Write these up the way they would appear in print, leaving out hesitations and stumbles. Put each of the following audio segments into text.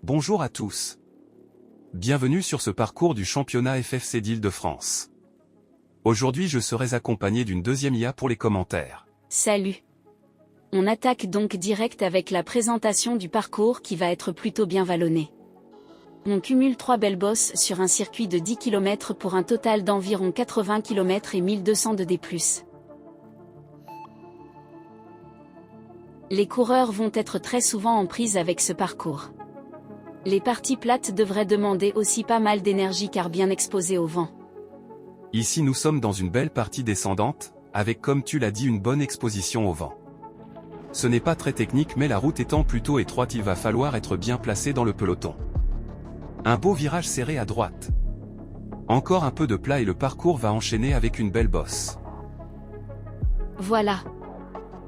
Bonjour à tous. Bienvenue sur ce parcours du championnat FFC d'Île-de-France. Aujourd'hui je serai accompagné d'une deuxième IA pour les commentaires. Salut. On attaque donc direct avec la présentation du parcours qui va être plutôt bien vallonné. On cumule 3 belles bosses sur un circuit de 10 km pour un total d'environ 80 km et 1200 de D+. Les coureurs vont être très souvent en prise avec ce parcours. Les parties plates devraient demander aussi pas mal d'énergie car bien exposées au vent. Ici nous sommes dans une belle partie descendante, avec comme tu l'as dit une bonne exposition au vent. Ce n'est pas très technique mais la route étant plutôt étroite il va falloir être bien placé dans le peloton. Un beau virage serré à droite. Encore un peu de plat et le parcours va enchaîner avec une belle bosse. Voilà.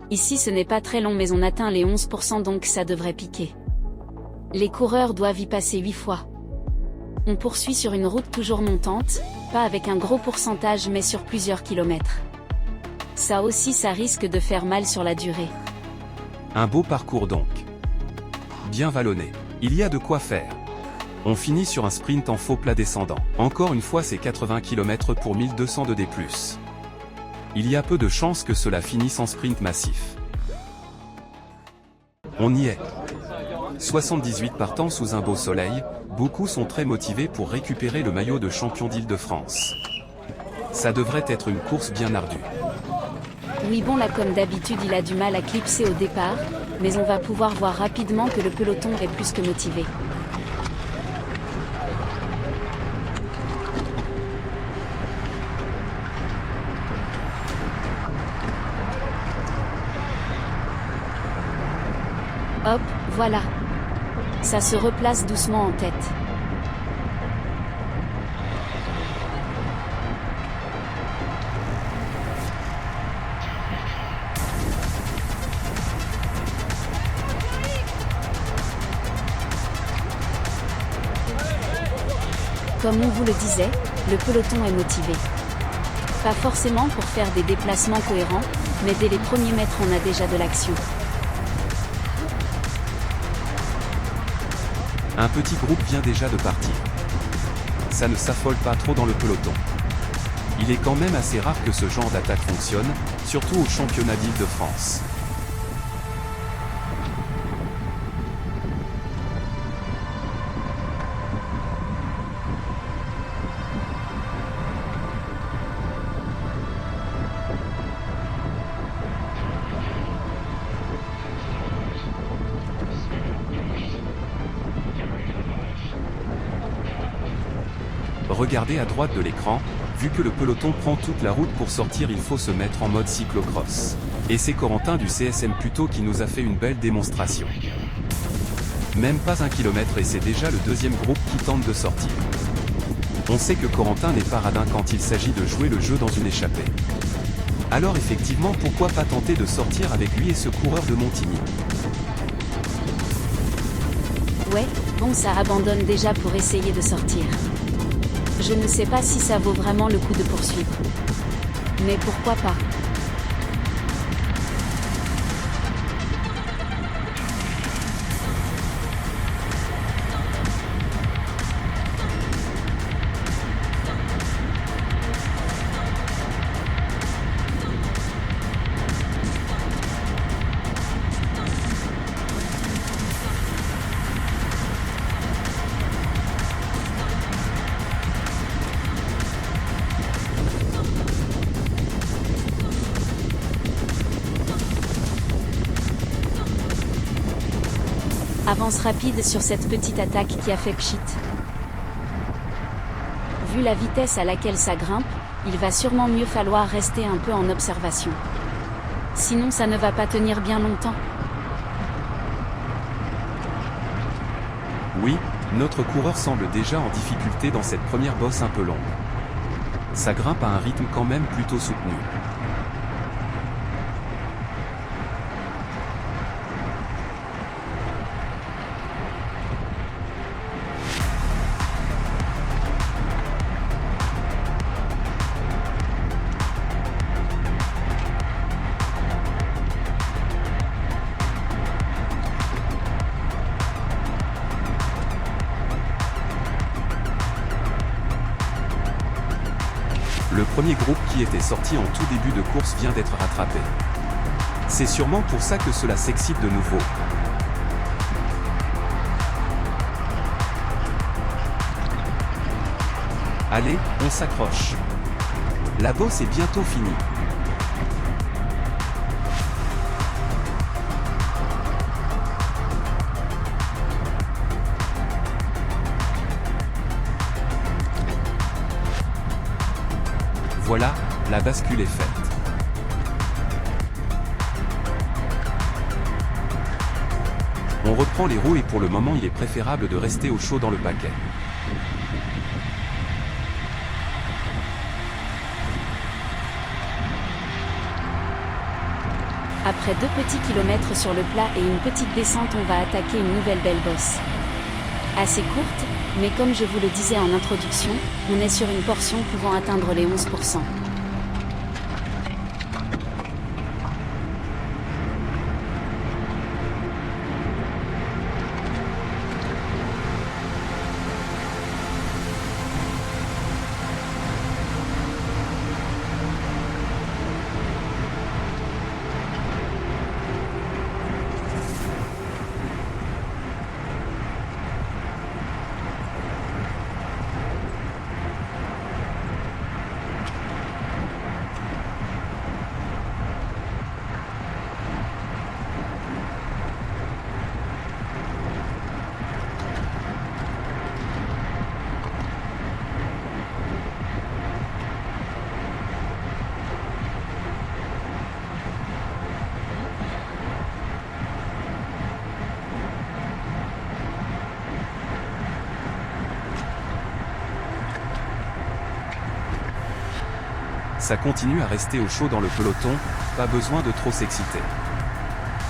Ici ce n'est pas très long mais on atteint les 11% donc ça devrait piquer. Les coureurs doivent y passer 8 fois. On poursuit sur une route toujours montante, pas avec un gros pourcentage mais sur plusieurs kilomètres. Ça aussi ça risque de faire mal sur la durée. Un beau parcours donc. Bien vallonné. Il y a de quoi faire. On finit sur un sprint en faux plat descendant. Encore une fois c'est 80 km pour 1200 de D+. Il y a peu de chances que cela finisse en sprint massif. On y est. 78 partants sous un beau soleil, beaucoup sont très motivés pour récupérer le maillot de champion d'Île-de-France. Ça devrait être une course bien ardue. Oui bon là comme d'habitude il a du mal à clipser au départ, mais on va pouvoir voir rapidement que le peloton est plus que motivé. Hop, voilà. Ça se replace doucement en tête. Comme on vous le disait, le peloton est motivé. Pas forcément pour faire des déplacements cohérents, mais dès les premiers mètres on a déjà de l'action. Un petit groupe vient déjà de partir. Ça ne s'affole pas trop dans le peloton. Il est quand même assez rare que ce genre d'attaque fonctionne, surtout au championnat d'Île-de-France. Regardez à droite de l'écran, vu que le peloton prend toute la route pour sortir il faut se mettre en mode cyclocross. Et c'est Corentin du CSM Puto qui nous a fait une belle démonstration. Même pas 1 kilomètre et c'est déjà le deuxième groupe qui tente de sortir. On sait que Corentin n'est pas radin quand il s'agit de jouer le jeu dans une échappée. Alors effectivement pourquoi pas tenter de sortir avec lui et ce coureur de Montigny. Ouais, bon ça abandonne déjà pour essayer de sortir. Je ne sais pas si ça vaut vraiment le coup de poursuivre. Mais pourquoi pas? Avance rapide sur cette petite attaque qui a fait pchit. Vu la vitesse à laquelle ça grimpe, il va sûrement mieux falloir rester un peu en observation. Sinon ça ne va pas tenir bien longtemps. Oui, notre coureur semble déjà en difficulté dans cette première bosse un peu longue. Ça grimpe à un rythme quand même plutôt soutenu. Le premier groupe qui était sorti en tout début de course vient d'être rattrapé. C'est sûrement pour ça que cela s'excite de nouveau. Allez, on s'accroche. La bosse est bientôt finie. Voilà, la bascule est faite. On reprend les roues et pour le moment il est préférable de rester au chaud dans le paquet. Après 2 petits kilomètres sur le plat et une petite descente, on va attaquer une nouvelle belle bosse. Assez courte, mais comme je vous le disais en introduction, on est sur une portion pouvant atteindre les 11%. Ça continue à rester au chaud dans le peloton, pas besoin de trop s'exciter.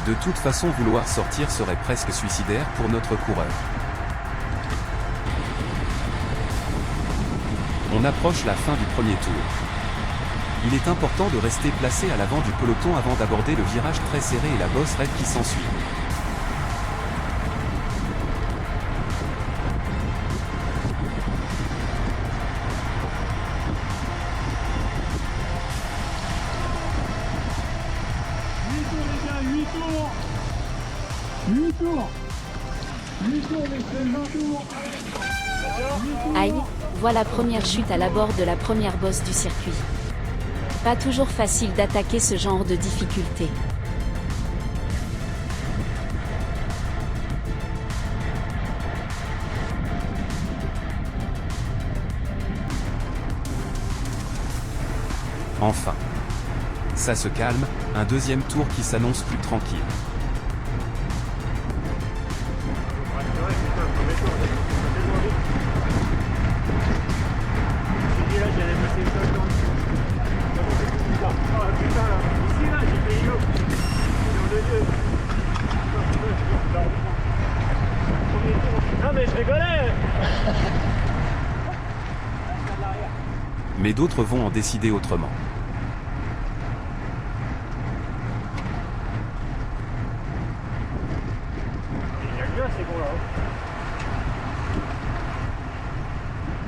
De toute façon, vouloir sortir serait presque suicidaire pour notre coureur. On approche la fin du premier tour. Il est important de rester placé à l'avant du peloton avant d'aborder le virage très serré et la bosse raide qui s'ensuit. Aïe, voilà première chute à l'abord de la première bosse du circuit. Pas toujours facile d'attaquer ce genre de difficulté. Enfin. Ça se calme, un deuxième tour qui s'annonce plus tranquille. Non mais je rigolais. Mais d'autres vont en décider autrement.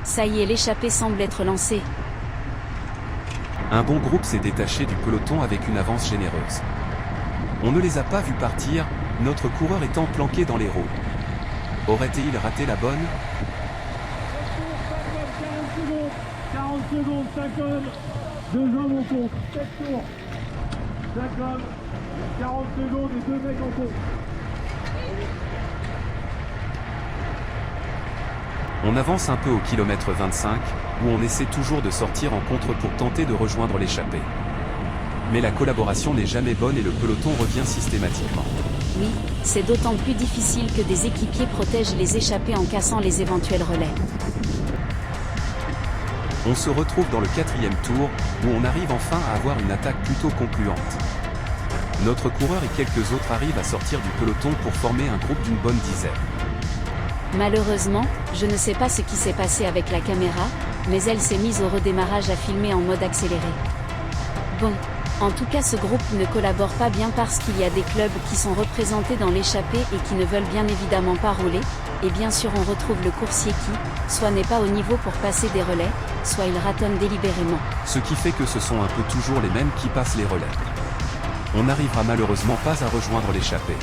Ça y est, l'échappée semble être lancée. Un bon groupe s'est détaché du peloton avec une avance généreuse. On ne les a pas vus partir, notre coureur étant planqué dans les roues. Aurait-il raté la bonne? 40 secondes, 5 hommes, 2 hommes en compte, 7 tours, 5 hommes, 40 secondes et 2 mecs en compte. On avance un peu au kilomètre 25, où on essaie toujours de sortir en contre pour tenter de rejoindre l'échappée. Mais la collaboration n'est jamais bonne et le peloton revient systématiquement. Oui, c'est d'autant plus difficile que des équipiers protègent les échappés en cassant les éventuels relais. On se retrouve dans le 4e tour, où on arrive enfin à avoir une attaque plutôt concluante. Notre coureur et quelques autres arrivent à sortir du peloton pour former un groupe d'une bonne dizaine. Malheureusement, je ne sais pas ce qui s'est passé avec la caméra, mais elle s'est mise au redémarrage à filmer en mode accéléré. Bon, En tout cas, ce groupe ne collabore pas bien parce qu'il y a des clubs qui sont représentés dans l'échappée et qui ne veulent bien évidemment pas rouler, et bien sûr on retrouve le coursier qui, soit n'est pas au niveau pour passer des relais, soit il ratonne délibérément. Ce qui fait que ce sont un peu toujours les mêmes qui passent les relais. On n'arrivera malheureusement pas à rejoindre l'échappée.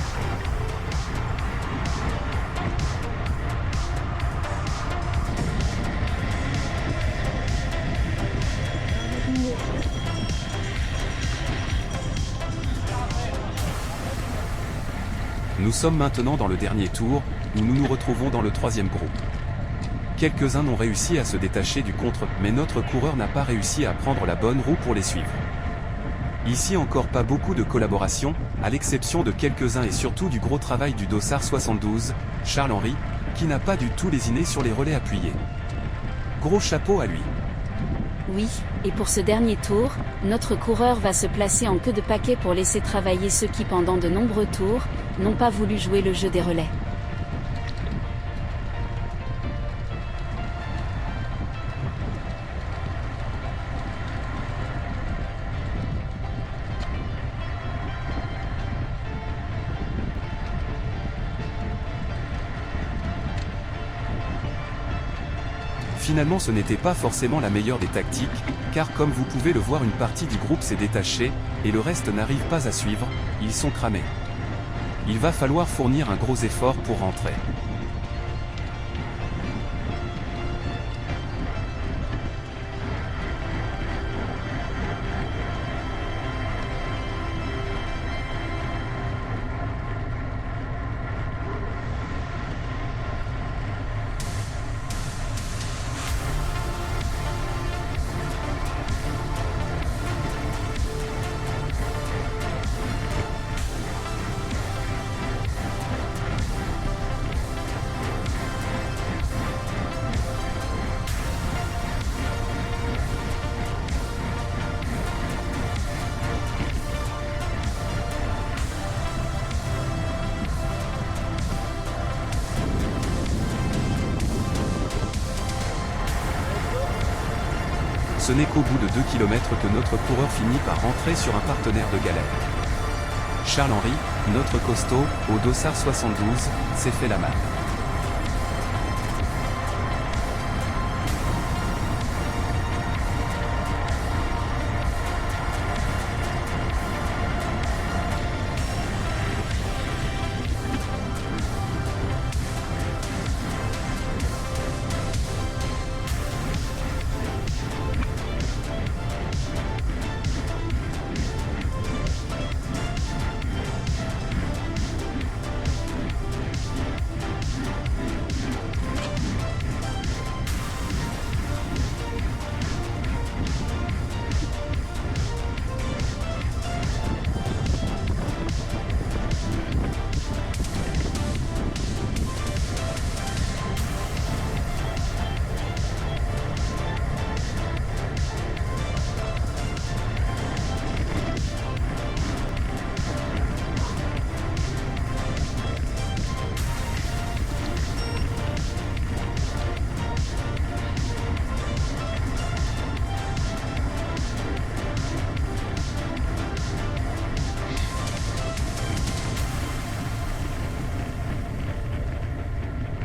Nous sommes maintenant dans le dernier tour, où nous nous retrouvons dans le troisième groupe. Quelques-uns ont réussi à se détacher du contre, mais notre coureur n'a pas réussi à prendre la bonne roue pour les suivre. Ici encore pas beaucoup de collaboration, à l'exception de quelques-uns et surtout du gros travail du Dossard 72, Charles-Henri, qui n'a pas du tout lésiné sur les relais appuyés. Gros chapeau à lui. Oui, et pour ce dernier tour, notre coureur va se placer en queue de paquet pour laisser travailler ceux qui pendant de nombreux tours, n'ont pas voulu jouer le jeu des relais. Finalement ce n'était pas forcément la meilleure des tactiques, car comme vous pouvez le voir une partie du groupe s'est détachée, et le reste n'arrive pas à suivre, ils sont cramés. Il va falloir fournir un gros effort pour rentrer. Ce n'est qu'au bout de 2 km que notre coureur finit par rentrer sur un partenaire de galère. Charles-Henri, notre costaud, au Dossard 72, s'est fait la malle.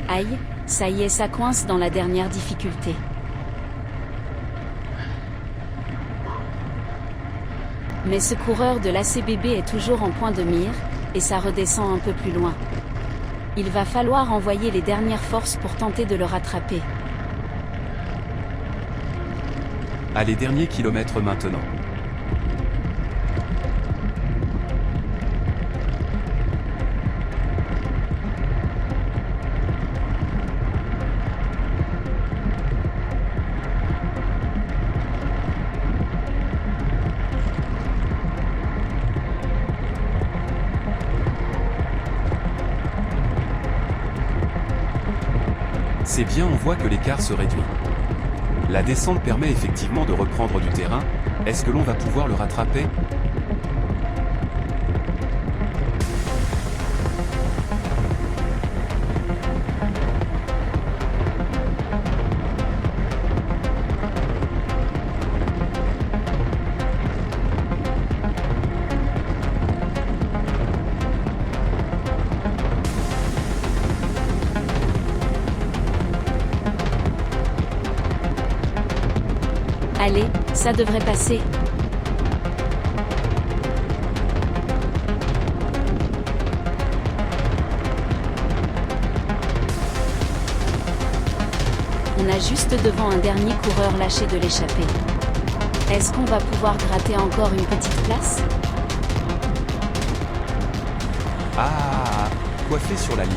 Aïe, ça y est, ça coince dans la dernière difficulté. Mais ce coureur de l'ACBB est toujours en point de mire, et ça redescend un peu plus loin. Il va falloir envoyer les dernières forces pour tenter de le rattraper. À les derniers kilomètres maintenant. C'est bien, on voit que l'écart se réduit. La descente permet effectivement de reprendre du terrain, est-ce que l'on va pouvoir le rattraper ? Allez, ça devrait passer. On a juste devant un dernier coureur lâché de l'échappée. Est-ce qu'on va pouvoir gratter encore une petite place? Ah, coiffé sur la ligne.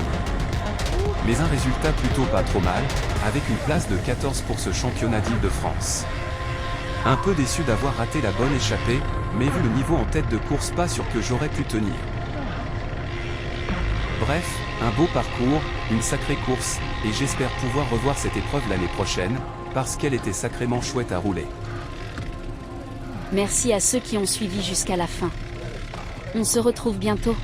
Mais un résultat plutôt pas trop mal, avec une place de 14 pour ce championnat d'Île-de-France. Un peu déçu d'avoir raté la bonne échappée, mais vu le niveau en tête de course, pas sûr que j'aurais pu tenir. Bref, un beau parcours, une sacrée course, et j'espère pouvoir revoir cette épreuve l'année prochaine, parce qu'elle était sacrément chouette à rouler. Merci à ceux qui ont suivi jusqu'à la fin. On se retrouve bientôt.